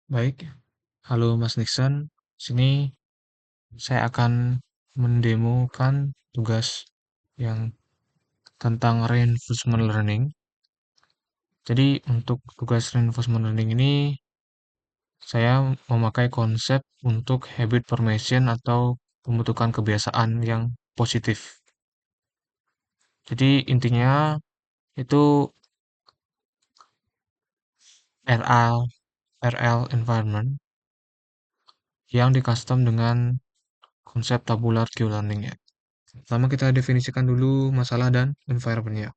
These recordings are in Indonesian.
Baik, halo Mas Nixon. Sini saya akan mendemokan tugas yang tentang reinforcement learning. Jadi untuk tugas reinforcement learning ini saya memakai konsep untuk habit formation atau pembentukan kebiasaan yang positif. Jadi intinya itu RL environment yang di custom dengan konsep tabular Q-learning ya. Pertama kita definisikan dulu masalah dan environment-nya.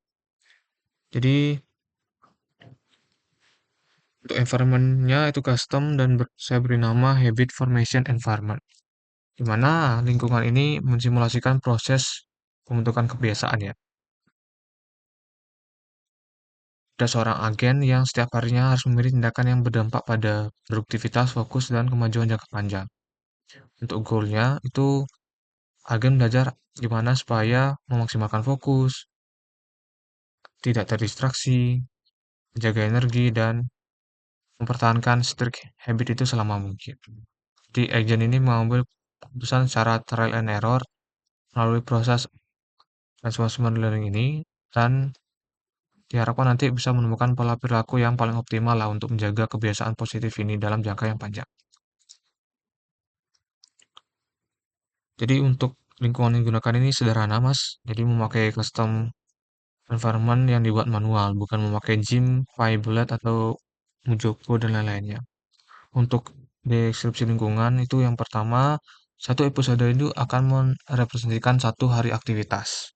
Jadi untuk environment-nya itu custom dan saya beri nama Habit Formation Environment, di mana lingkungan ini mensimulasikan proses pembentukan kebiasaan ya. Ada seorang agen yang setiap harinya harus memilih tindakan yang berdampak pada produktivitas, fokus, dan kemajuan jangka panjang. Untuk goalnya itu agen belajar gimana supaya memaksimalkan fokus, tidak terdistraksi, menjaga energi, dan mempertahankan strict habit itu selama mungkin. Di agen ini mengambil keputusan secara trial and error melalui proses reinforcement learning ini dan diharapkan nanti bisa menemukan pola perilaku yang paling optimal lah untuk menjaga kebiasaan positif ini dalam jangka yang panjang. Jadi untuk lingkungan yang digunakan ini sederhana Mas, jadi memakai custom environment yang dibuat manual, bukan memakai gym, Bullet atau Mujoko dan lain-lainnya. Untuk deskripsi lingkungan itu yang pertama, satu episode itu akan merepresentasikan satu hari aktivitas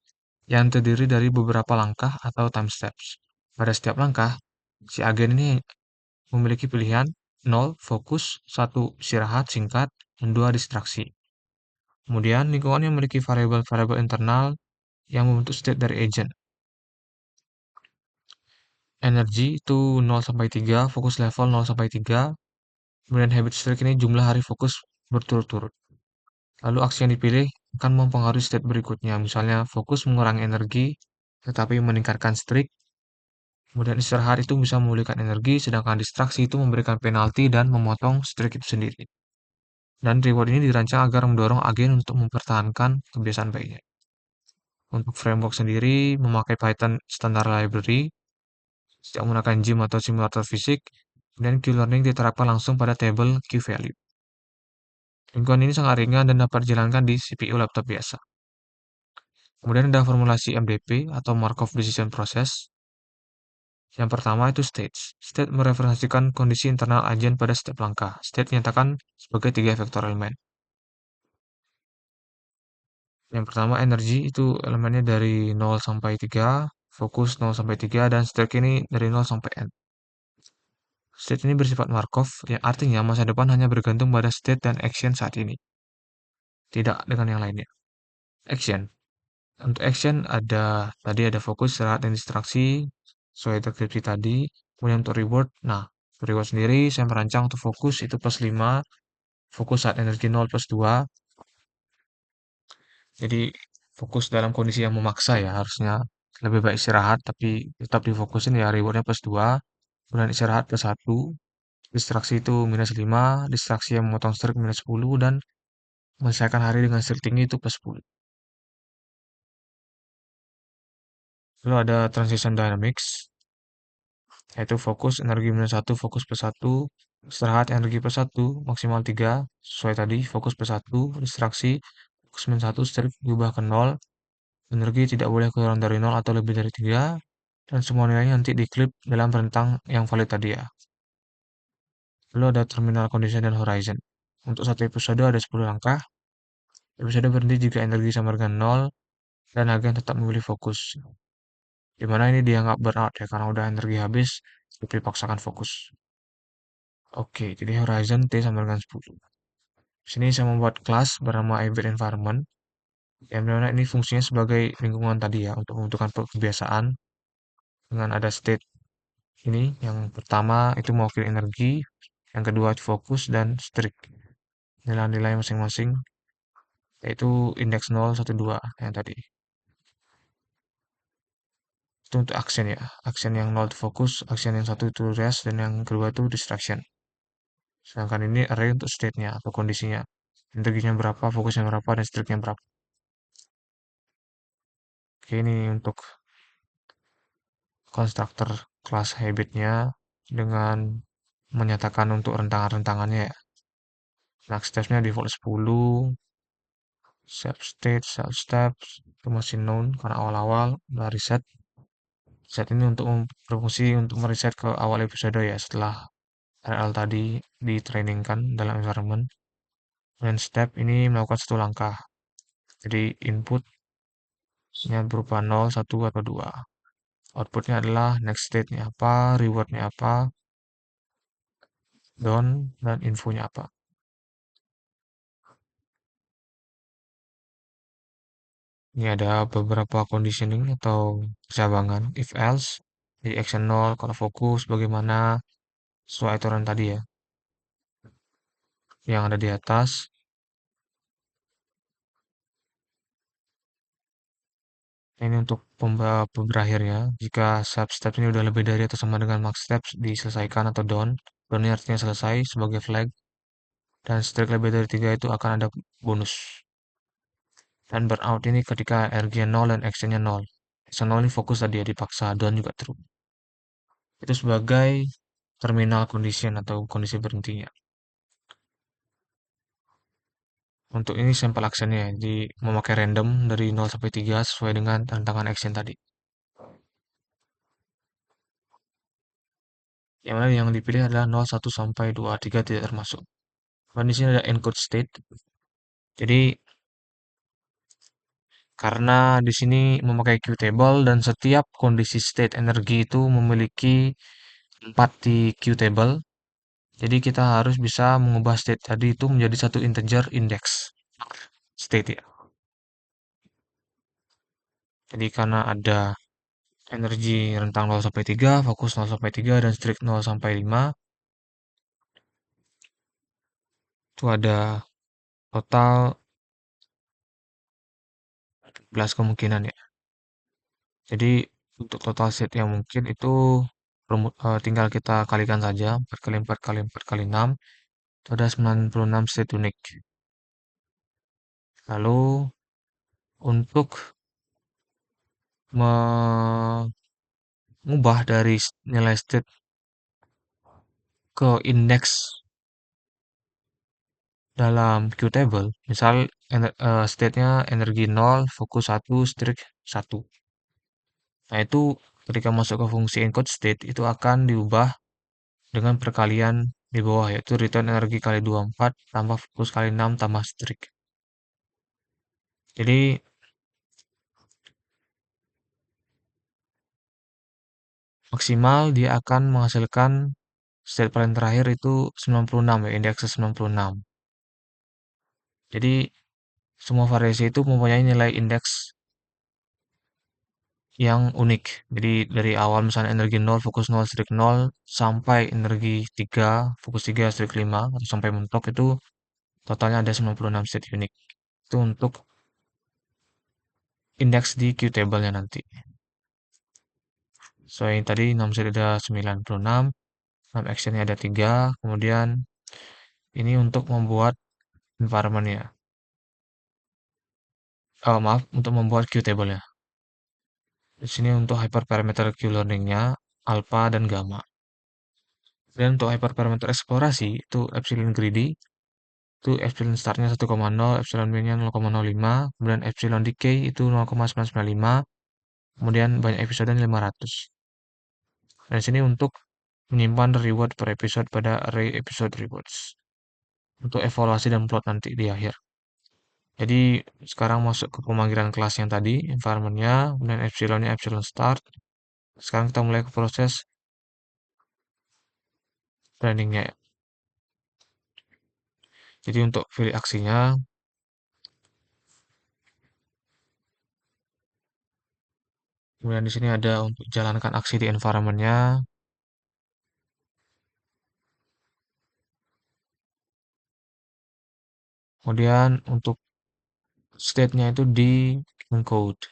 yang terdiri dari beberapa langkah atau time steps. Pada setiap langkah, si agen ini memiliki pilihan 0 fokus, 1 istirahat singkat, dan 2 distraksi. Kemudian, lingkungan yang memiliki variabel-variabel internal yang membentuk state dari agent. Energi itu 0 sampai 3, fokus level 0 sampai 3. Kemudian habit streak ini jumlah hari fokus berturut-turut. Lalu aksi yang dipilih akan mempengaruhi state berikutnya. Misalnya fokus mengurangi energi, tetapi meningkatkan streak. Kemudian istirahat itu bisa memulihkan energi, sedangkan distraksi itu memberikan penalti dan memotong streak itu sendiri. Dan reward ini dirancang agar mendorong agen untuk mempertahankan kebiasaan baiknya. Untuk framework sendiri, memakai Python Standard Library, sejak menggunakan gym atau simulator fisik, dan Q-Learning diterapkan langsung pada table Q-Value. Lingkungan ini sangat ringan dan dapat dijalankan di CPU laptop biasa. Kemudian ada formulasi MDP atau Markov Decision Process. Yang pertama itu stage. State mereferensikan kondisi internal agen pada setiap langkah. State menyatakan sebagai tiga vektor elemen. Yang pertama energi itu elemennya dari 0 sampai 3, fokus 0 sampai 3, dan state ini dari 0 sampai n. State ini bersifat Markov, yang artinya masa depan hanya bergantung pada state dan action saat ini, tidak dengan yang lainnya. Action. Untuk action tadi ada fokus, istirahat, dan distraksi sesuai deskripsi tadi. Kemudian untuk reward, nah reward sendiri saya merancang untuk fokus itu plus 5, fokus saat energi 0 plus 2. Jadi fokus dalam kondisi yang memaksa ya, harusnya lebih baik istirahat tapi tetap difokusin ya rewardnya plus 2. Kemudian istirahat plus 1, distraksi itu minus 5, distraksi yang memotong streak minus 10, dan menyelesaikan hari dengan streak tinggi itu plus 10. Lalu ada transition dynamics, yaitu fokus energi minus 1, fokus plus 1, istirahat energi plus 1, maksimal 3, sesuai tadi, fokus plus 1, distraksi, fokus minus 1, streak diubah ke 0, energi tidak boleh kurang dari 0 atau lebih dari 3, dan semua nilainya nanti diklip dalam rentang yang valid tadi ya. Lalu ada terminal condition dan horizon. Untuk satu episode ada 10 langkah, episode berhenti jika energi sama dengan 0, dan agen tetap memilih fokus. Dimana ini dianggap burnout ya, karena udah energi habis, dipaksakan fokus. Oke, jadi horizon T sama dengan 10. Di sini saya membuat kelas bernama Habit Environment, yang dimana ini fungsinya sebagai lingkungan tadi ya, untuk membentukkan kebiasaan dengan ada state ini. Yang pertama itu mewakili energi, yang kedua fokus, dan streak. Nilai-nilai masing-masing, yaitu indeks 0, 1, 2, yang tadi. Itu untuk action ya. Action yang 0 itu fokus, action yang satu itu rest, dan yang kedua itu distraction. Sedangkan ini array untuk state-nya atau kondisinya. Energinya berapa, fokusnya berapa, dan streak-nya berapa. Oke, ini untuk konstruktor kelas habit-nya dengan menyatakan untuk rentangan-rentangannya ya. Next step-nya default 10, set state, set steps, itu masih known karena awal-awal udah reset. Set ini untuk berfungsi untuk mereset ke awal episode ya setelah RL tadi ditrainingkan dalam environment. Dan step ini melakukan satu langkah. Jadi inputnya berupa 0, 1, atau 2. Outputnya adalah next state-nya apa, reward-nya apa, down, dan infonya apa. Ini ada beberapa conditioning atau cabangan if else. Jadi action 0 kalau fokus bagaimana sesuai aturan tadi ya. Yang ada di atas. Ini untuk berakhirnya. Jika sub-step ini udah lebih dari atau sama dengan max steps diselesaikan atau down. Down ini artinya selesai sebagai flag. Dan streak lebih dari 3 itu akan ada bonus. Dan burnout ini ketika RG 0 dan actionnya 0. Action 0 ini fokus tadi ya dipaksa, down juga true. Itu sebagai terminal condition atau kondisi berhentinya. Untuk ini sampel actionnya, jadi memakai random dari 0 sampai 3 sesuai dengan tantangan action tadi. Yang mana yang dipilih adalah 0, 1 sampai 2, 3 tidak termasuk. Dan di sini ada encode state. Jadi karena di sini memakai Qtable dan setiap kondisi state energi itu memiliki tempat di Qtable. Jadi kita harus bisa mengubah state tadi itu menjadi satu integer index state ya. Jadi karena ada energi rentang 0 sampai 3, fokus 0 sampai 3, dan strict 0 sampai 5, itu ada total 11 kemungkinan ya. Jadi untuk total set yang mungkin itu tinggal kita kalikan saja 4 kali 4 kali 4 kali 6 itu ada 96 set unik. Lalu untuk mengubah dari nilai state ke indeks dalam Qtable, misal state-nya energi 0, fokus 1, streak 1. Nah, itu ketika masuk ke fungsi encode state itu akan diubah dengan perkalian di bawah yaitu return energi kali 24 tambah fokus kali 6 tambah streak. Jadi maksimal dia akan menghasilkan state paling terakhir itu 96 ya, indeks 96. Jadi semua variasi itu mempunyai nilai indeks yang unik. Jadi dari awal misalnya energi 0, fokus 0, strik 0, sampai energi 3, fokus 3, strik 5, atau sampai mentok itu totalnya ada 96 state unik. Itu untuk indeks di Qtable-nya nanti. So, yang tadi 6 state ada 96, 6 action-nya ada 3, kemudian ini untuk membuat environment-nya. Oh, maaf, untuk membuat Qtable-nya. Di sini untuk hyperparameter Q-learning-nya, alpha dan gamma. Dan untuk hyperparameter eksplorasi, itu epsilon greedy, itu epsilon startnya 1,0, epsilon min-nya 0,05, kemudian epsilon decay itu 0,995, kemudian banyak episode 500. Dan sini untuk menyimpan reward per episode pada array episode rewards. Untuk evaluasi dan plot nanti di akhir. Jadi sekarang masuk ke pemanggilan kelas yang tadi, environment-nya, kemudian epsilon-nya epsilon start. Sekarang kita mulai ke proses training-nya ya. Jadi untuk pilih aksinya, kemudian di sini ada untuk jalankan aksi di environment-nya. Kemudian untuk state-nya itu di encode.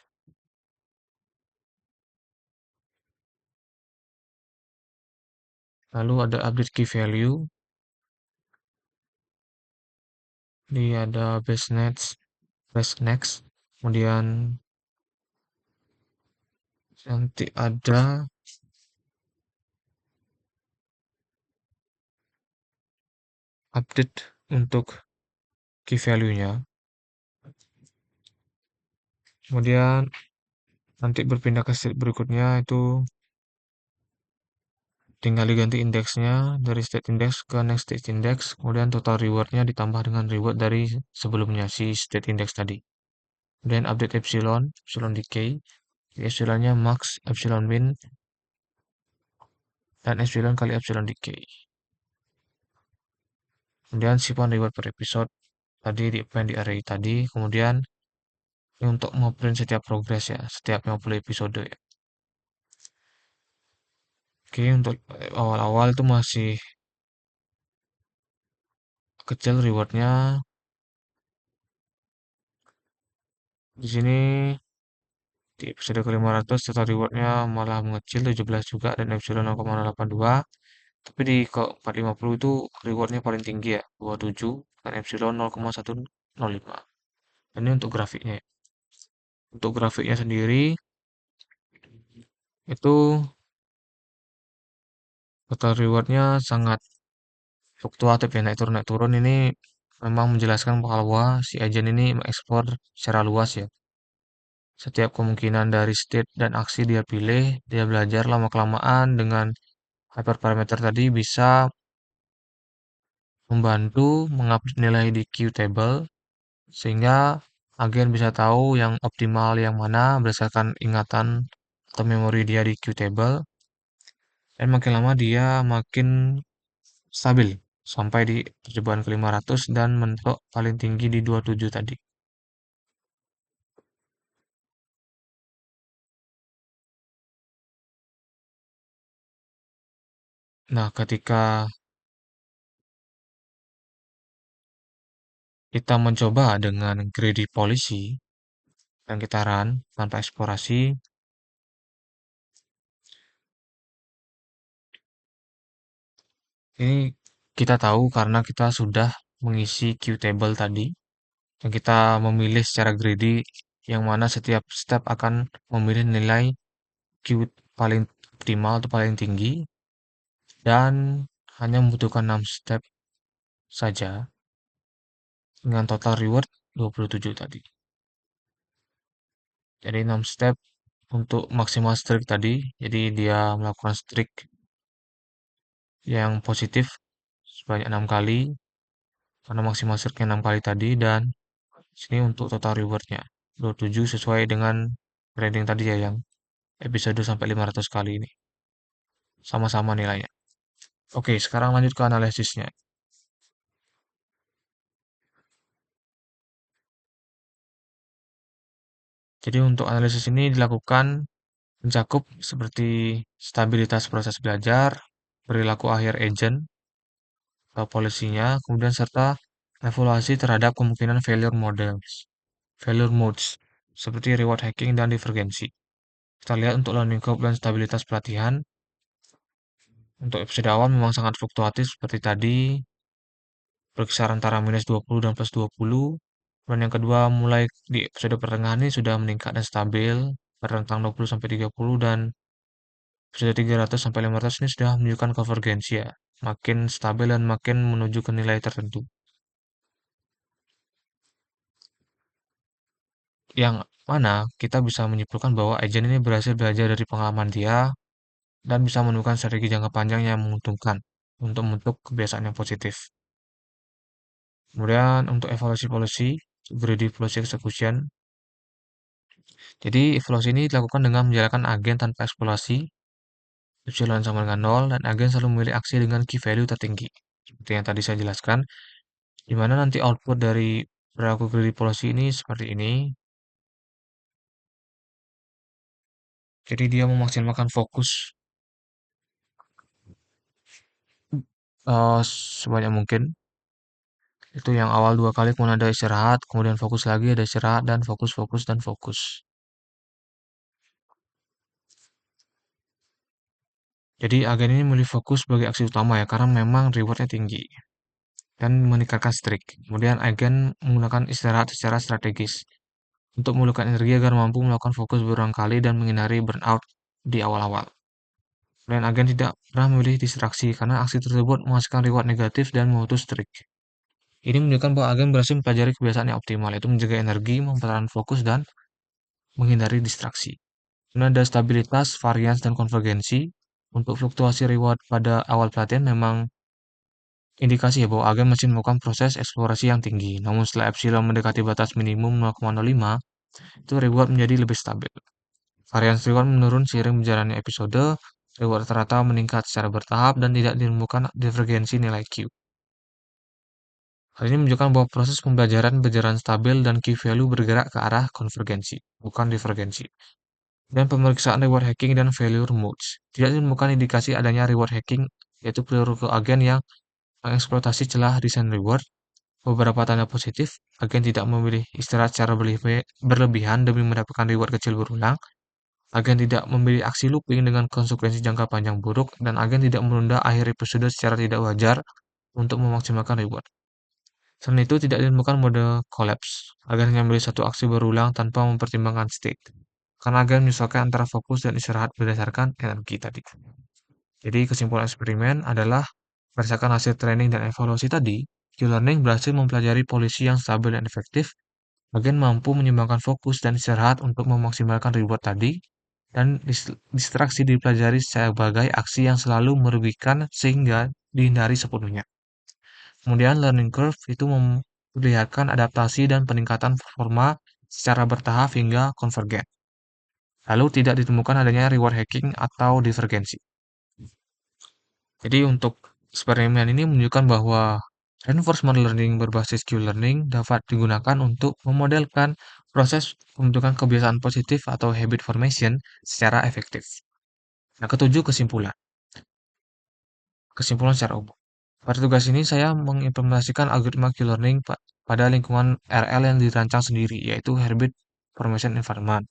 Lalu ada update key value. Di ada best next, kemudian nanti ada update untuk key value-nya. Kemudian nanti berpindah ke state berikutnya itu tinggal diganti indeksnya dari state index ke next state index, kemudian total rewardnya ditambah dengan reward dari sebelumnya si state index tadi. Kemudian update epsilon decay, epsilonnya max, epsilon min, dan epsilon kali epsilon decay. Kemudian simpan reward per episode tadi di append di array tadi, kemudian ini untuk ngeprint setiap progress ya, setiap 50 episode ya. Oke, untuk awal-awal itu masih kecil rewardnya. Di sini di episode ke-500 total rewardnya malah mengecil 17 juga dan epsilon 0,82. Tapi di ke-450 itu rewardnya paling tinggi ya, 27 dan epsilon 0,105. Ini untuk grafiknya ya. Untuk grafiknya sendiri itu total rewardnya sangat fluktuatif ya, naik turun ini memang menjelaskan bahwa si agent ini mengeksplor secara luas ya. Setiap kemungkinan dari state dan aksi dia pilih, dia belajar lama-kelamaan dengan hyperparameter tadi bisa membantu mengupdate nilai di Qtable sehingga agen bisa tahu yang optimal yang mana berdasarkan ingatan atau memori dia di Qtable dan makin lama dia makin stabil sampai di percobaan ke-500 dan mentok paling tinggi di 27 tadi. Nah, ketika kita mencoba dengan greedy policy dan kita run tanpa eksplorasi, ini kita tahu karena kita sudah mengisi Qtable tadi dan kita memilih secara greedy yang mana setiap step akan memilih nilai Q paling optimal atau paling tinggi dan hanya membutuhkan 6 step saja dengan total reward 27 tadi. Jadi 6 step untuk maksimal streak tadi. Jadi dia melakukan streak yang positif sebanyak 6 kali karena maksimal streaknya 6 kali tadi dan sini untuk total rewardnya 27 sesuai dengan grading tadi ya yang episode sampai 500 kali ini. Sama-sama nilainya. Oke, sekarang lanjut ke analisisnya. Jadi untuk analisis ini dilakukan mencakup seperti stabilitas proses belajar, perilaku akhir agent, atau polisinya, kemudian serta evaluasi terhadap kemungkinan failure modes, seperti reward hacking dan divergensi. Kita lihat untuk learning curve dan stabilitas pelatihan. Untuk episode awal memang sangat fluktuatif seperti tadi, berkisar antara minus 20 dan plus 20. Dan yang kedua mulai di episode pertengahan ini sudah meningkat dan stabil, berrentang 20 sampai 30 dan episode 300 sampai 500 ini sudah menunjukkan konvergensi ya, makin stabil dan makin menuju ke nilai tertentu. Yang mana kita bisa menyimpulkan bahwa agent ini berhasil belajar dari pengalaman dia dan bisa menemukan strategi jangka panjang yang menguntungkan untuk membentuk kebiasaan yang positif. Kemudian untuk evaluasi policy, greedy policy execution. Jadi evaluasi ini dilakukan dengan menjalankan agen tanpa eksplorasi, epsilon sama dengan 0, dan agen selalu memilih aksi dengan key value tertinggi. Seperti yang tadi saya jelaskan, di mana nanti output dari perilaku greedy policy ini seperti ini. Jadi dia memaksimalkan fokus sebanyak mungkin. Itu yang awal 2 kali kemudian ada istirahat, kemudian fokus lagi, ada istirahat, dan fokus, fokus, dan fokus. Jadi agen ini memilih fokus sebagai aksi utama ya, karena memang rewardnya tinggi. dan meningkatkan streak. Kemudian agen menggunakan istirahat secara strategis untuk memulihkan energi agar mampu melakukan fokus berulang kali dan menghindari burnout di awal-awal. Dan agen tidak pernah memilih distraksi karena aksi tersebut menghasilkan reward negatif dan memutus streak. Ini menunjukkan bahwa agen berhasil mempelajari kebiasaan yang optimal, yaitu menjaga energi, mempertahankan fokus, dan menghindari distraksi. Kemudian ada stabilitas, varians, dan konvergensi. Untuk fluktuasi reward pada awal pelatihan memang indikasi ya bahwa agen masih melakukan proses eksplorasi yang tinggi. Namun setelah epsilon mendekati batas minimum 0,05, itu reward menjadi lebih stabil. Varians reward menurun seiring berjalannya episode, reward rata-rata meningkat secara bertahap dan tidak ditemukan divergensi nilai Q. Hal ini menunjukkan bahwa proses pembelajaran berjalan stabil dan key value bergerak ke arah konvergensi, bukan divergensi. Dan pemeriksaan reward hacking dan failure modes. Tidak ditemukan indikasi adanya reward hacking, yaitu perilaku agen yang mengeksploitasi celah desain reward. Beberapa tanda positif, agen tidak memilih istirahat secara berlebihan demi mendapatkan reward kecil berulang. Agen tidak memilih aksi looping dengan konsekuensi jangka panjang buruk, dan agen tidak menunda akhir episode secara tidak wajar untuk memaksimalkan reward. Selain itu, tidak ditemukan mode collapse. Agen hanya memilih satu aksi berulang tanpa mempertimbangkan state. Karena agen menyesuaikan antara fokus dan istirahat berdasarkan energi tadi. Jadi kesimpulan eksperimen adalah berdasarkan hasil training dan evaluasi tadi, Q-Learning berhasil mempelajari polisi yang stabil dan efektif, agen mampu menyeimbangkan fokus dan istirahat untuk memaksimalkan reward tadi, dan distraksi dipelajari sebagai aksi yang selalu merugikan sehingga dihindari sepenuhnya. Kemudian learning curve itu memperlihatkan adaptasi dan peningkatan performa secara bertahap hingga konvergen. Lalu tidak ditemukan adanya reward hacking atau divergensi. Jadi untuk eksperimen ini menunjukkan bahwa reinforcement learning berbasis Q-learning dapat digunakan untuk memodelkan proses pembentukan kebiasaan positif atau habit formation secara efektif. Nah, ketujuh kesimpulan. Kesimpulan secara umum. Pada tugas ini saya mengimplementasikan algoritma Q-learning pada lingkungan RL yang dirancang sendiri, yaitu Habit Formation Environment,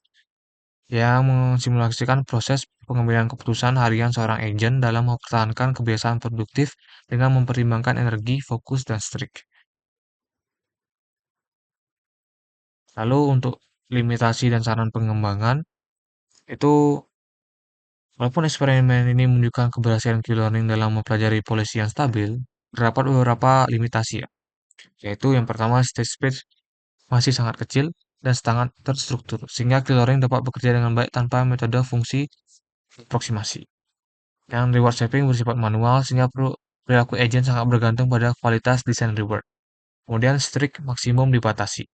yang mensimulasikan proses pengambilan keputusan harian seorang agent dalam mempertahankan kebiasaan produktif dengan mempertimbangkan energi, fokus, dan streak. Lalu untuk limitasi dan saran pengembangan, itu walaupun eksperimen ini menunjukkan keberhasilan Q-learning dalam mempelajari polisi yang stabil, terdapat beberapa limitasi ya, yaitu yang pertama state space masih sangat kecil dan sangat terstruktur, sehingga Q-learning dapat bekerja dengan baik tanpa metode fungsi aproksimasi. Yang reward shaping bersifat manual, sehingga perilaku agent sangat bergantung pada kualitas desain reward. Kemudian streak maksimum dibatasi.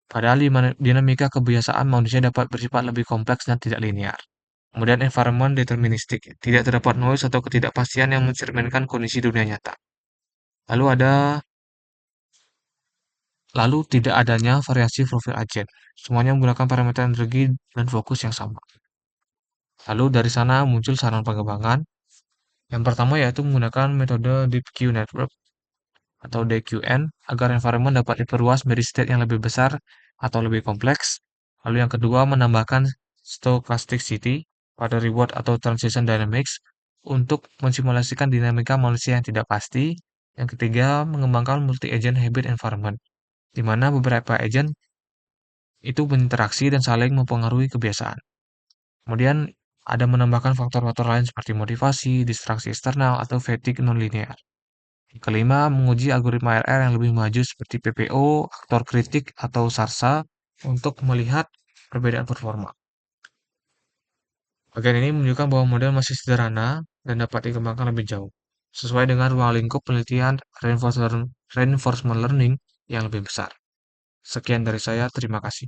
Padahal dinamika kebiasaan manusia dapat bersifat lebih kompleks dan tidak linear. Kemudian environment deterministik, tidak terdapat noise atau ketidakpastian yang mencerminkan kondisi dunia nyata. Lalu tidak adanya variasi profil agen. Semuanya menggunakan parameter energi dan fokus yang sama. Lalu dari sana muncul saran pengembangan. Yang pertama yaitu menggunakan metode Deep Q Network atau DQN agar environment dapat diperluas menjadi state yang lebih besar atau lebih kompleks. Lalu yang kedua menambahkan stochasticity pada reward atau transition dynamics untuk mensimulasikan dinamika manusia yang tidak pasti. Yang ketiga mengembangkan multi-agent habit environment, di mana beberapa agent itu berinteraksi dan saling mempengaruhi kebiasaan. Kemudian ada menambahkan faktor-faktor lain seperti motivasi, distraksi eksternal, atau fatigue non-linear. Kelima, menguji algoritma RR yang lebih maju seperti PPO, aktor kritik, atau SARSA untuk melihat perbedaan performa. Bagian ini menunjukkan bahwa model masih sederhana dan dapat dikembangkan lebih jauh, sesuai dengan ruang lingkup penelitian reinforcement learning yang lebih besar. Sekian dari saya, terima kasih.